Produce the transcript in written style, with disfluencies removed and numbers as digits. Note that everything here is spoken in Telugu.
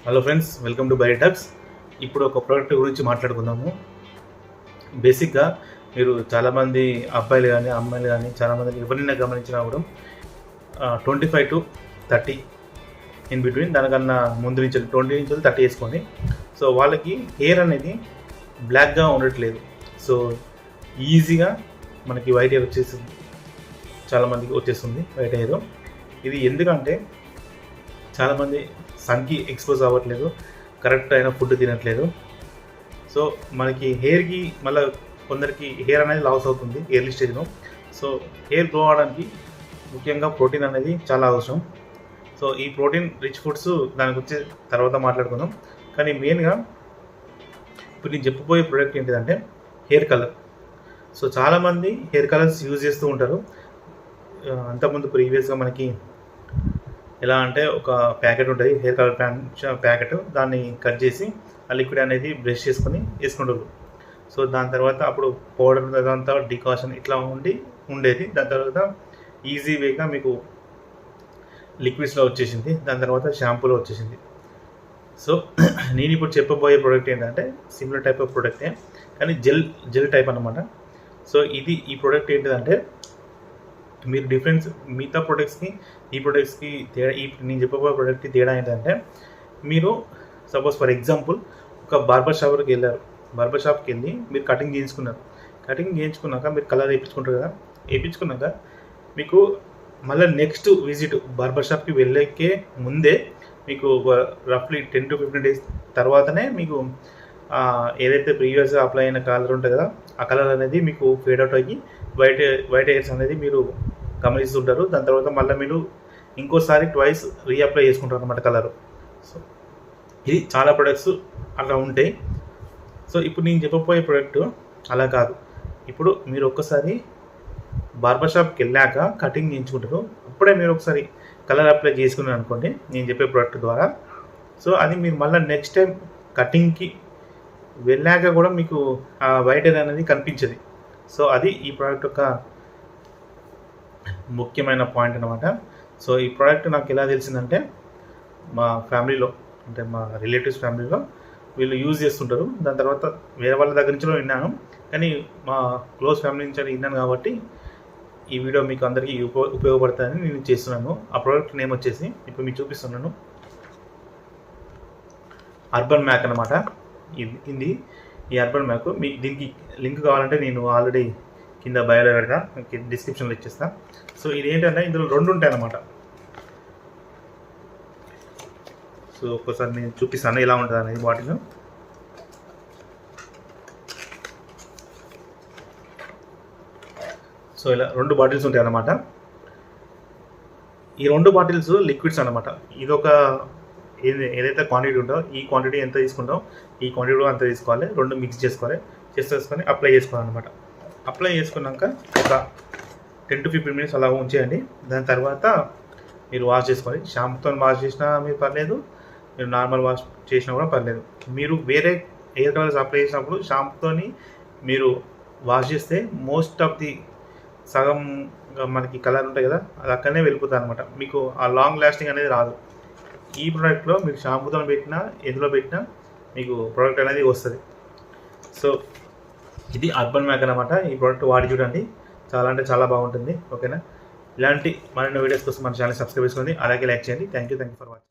Hello friends, welcome to BioTalks. ఇప్పుడు ఒక ప్రోడక్ట్ గురించి మాట్లాడుకుందాము. బేసిక్గా మీరు చాలామంది అబ్బాయిలు కానీ అమ్మాయిలు కానీ చాలామంది ఎవరినైనా గమనించినా కూడా 25 to 30 ఇన్ బిట్వీన్, దానికన్నా ముందు నుంచి 20 నుంచి 30 వేసుకోండి. సో వాళ్ళకి హెయిర్ అనేది బ్లాక్గా ఉండట్లేదు. సో ఈజీగా మనకి వైట్ హెయిర్ వచ్చేస్తుంది, చాలామందికి వచ్చేస్తుంది వైట్ హెయిర్. ఇది ఎందుకంటే చాలామంది సన్కి ఎక్స్పోజ్ అవ్వట్లేదు, కరెక్ట్ అయిన ఫుడ్ తినట్లేదు. సో మనకి హెయిర్కి మళ్ళీ కొందరికి హెయిర్ అనేది లాస్ అవుతుంది ఎర్లీ స్టేజ్లో. సో హెయిర్ గ్రో అవడానికి ముఖ్యంగా ప్రోటీన్ అనేది చాలా అవసరం. సో ఈ ప్రోటీన్ రిచ్ ఫుడ్స్ దానికి వచ్చే తర్వాత మాట్లాడుకుందాం. కానీ మెయిన్గా ఇప్పుడు నేను చెప్పబోయే ప్రోడక్ట్ ఏంటిదంటే హెయిర్ కలర్. సో చాలామంది హెయిర్ కలర్స్ యూజ్ చేస్తూ ఉంటారు. అంతకుముందు ప్రీవియస్గా మనకి ఎలా అంటే ఒక ప్యాకెట్ ఉంటుంది, హెయిర్ కలర్ ప్యాకెట్, దాన్ని కట్ చేసి ఆ లిక్విడ్ అనేది బ్రష్ చేసుకొని వేసుకుంటారు. సో దాని తర్వాత అప్పుడు పౌడర్ అదంతా డికాషన్ ఇట్లా ఉండేది. దాని తర్వాత ఈజీ వేగా మీకు లిక్విడ్స్లో వచ్చేసింది, దాని తర్వాత షాంపూలో వచ్చేసింది. సో నేను ఇప్పుడు చెప్పబోయే ప్రోడక్ట్ ఏంటంటే సిమిలర్ టైప్ ఆఫ్ ప్రోడక్టే, కానీ జెల్ టైప్ అనమాట. సో ఈ ప్రోడక్ట్ ఏంటిదంటే మీరు డిఫరెన్స్ మిగతా ప్రొడక్ట్స్కి ఈ ప్రొడక్ట్స్కి తేడా, నేను చెప్పబోయే ప్రోడక్ట్కి తేడా ఏంటంటే, మీరు సపోజ్ ఫర్ ఎగ్జాంపుల్ ఒక బార్బర్ షాప్కి వెళ్ళారు. బార్బర్ షాప్కి వెళ్ళి మీరు కటింగ్ చేయించుకున్నారు. కటింగ్ చేయించుకున్నాక మీరు కలర్ వేయించుకుంటారు కదా. వేయించుకున్నాక మీకు మళ్ళీ నెక్స్ట్ విజిట్ బార్బర్ షాప్కి వెళ్ళకే ముందే మీకు రఫ్లీ 10 to 15 days తర్వాతనే మీకు ఏదైతే ప్రీవియస్గా అప్లై అయిన కలర్ ఉంటుంది కదా, ఆ కలర్ అనేది మీకు ఫేడ్ అవుట్ అయ్యి వైట్ హెయిర్స్ అనేది మీరు గమనిస్తుంటారు. దాని తర్వాత మళ్ళీ మీరు ఇంకోసారి ట్వైస్ రీఅప్లై చేసుకుంటారు అన్నమాట కలర్. సో ఇది చాలా ప్రొడక్ట్స్ అలా ఉంటాయి. సో ఇప్పుడు నేను చెప్పబోయే ప్రోడక్ట్ అలా కాదు. ఇప్పుడు మీరు ఒక్కసారి బార్బర్ షాప్కి వెళ్ళాక కటింగ్ చేయించుకుంటారు, అప్పుడే మీరు ఒకసారి కలర్ అప్లై చేసుకున్నారు అనుకోండి నేను చెప్పే ప్రోడక్ట్ ద్వారా. సో అది మీరు మళ్ళీ నెక్స్ట్ టైం కటింగ్కి వెళ్ళాక కూడా మీకు ఆ వైట్ హెయిర్ అనేది కనిపించదు. సో అది ఈ ప్రోడక్ట్ యొక్క ముఖ్యమైన పాయింట్ అనమాట. సో ఈ ప్రోడక్ట్ నాకు ఎలా తెలిసిందంటే, మా ఫ్యామిలీలో అంటే మా రిలేటివ్స్ ఫ్యామిలీలో వీళ్ళు యూజ్ చేస్తుంటారు. దాని తర్వాత వేరే వాళ్ళ దగ్గర నుంచి విన్నాను, కానీ మా క్లోజ్ ఫ్యామిలీ నుంచి విన్నాను కాబట్టి ఈ వీడియో మీకు అందరికీ ఉపయోగపడుతుందని నేను చేస్తున్నాను. ఆ ప్రోడక్ట్ నేమ్ వచ్చేసి ఇప్పుడు మీకు చూపిస్తున్నాను, అర్బన్ మ్యాక్ అనమాట. ఇది ఈ అర్బన్ మ్యాక్. దీనికి లింక్ కావాలంటే నేను ఆల్రెడీ కింద బయోలో పెడతా, డిస్క్రిప్షన్లో ఇచ్చేస్తా. సో ఇది ఏంటంటే ఇందులో 2 ఉంటాయి అన్నమాట. సో ఒక్కసారి నేను చూపిస్తాను ఎలా ఉంటుంది అనేది బాటిల్. సో ఇలా 2 బాటిల్స్ ఉంటాయి అన్నమాట. ఈ 2 బాటిల్స్ లిక్విడ్స్ అనమాట. ఇదొక ఏదైతే క్వాంటిటీ ఉందో ఈ క్వాంటిటీ ఎంత తీసుకుంటాం ఈ క్వాంటిటీ అంత తీసుకోవాలి. 2 మిక్స్ చేసుకొని అప్లై చేసుకోవాలన్నమాట. అప్లై చేసుకున్నాక ఒక 10 to 15 minutes అలా ఉంచేయండి. దాని తర్వాత మీరు వాష్ చేసుకోవాలి. షాంపూతో వాష్ చేసినా మీరు పర్లేదు, మీరు నార్మల్ వాష్ చేసినా కూడా పర్లేదు. మీరు వేరే హెయిర్ కలర్స్ అప్లై చేసినప్పుడు షాంపూతో మీరు వాష్ చేస్తే మోస్ట్ ఆఫ్ ది సగం మనకి కలర్ ఉంటాయి కదా, అది అక్కడనే వెళ్ళిపోతుంది అనమాట. మీకు ఆ లాంగ్ లాస్టింగ్ అనేది రాదు. ఈ ప్రోడక్ట్లో మీరు షాంపూతో పెట్టినా ఎందులో పెట్టినా మీకు ప్రోడక్ట్ అనేది వస్తుంది. సో ఇది అర్బన్ మ్యాక్ అనమాట. ఈ ప్రోడక్ట్ వాడి చూడండి, చాలా అంటే చాలా బాగుంటుంది. ఓకేనా? ఇలాంటి మరిన్ని వీడియోస్ కోసం మన ఛానల్ సబ్స్క్రైబ్ చేసుకోండి, అలాగే లైక్ చేయండి. Thank you for watching.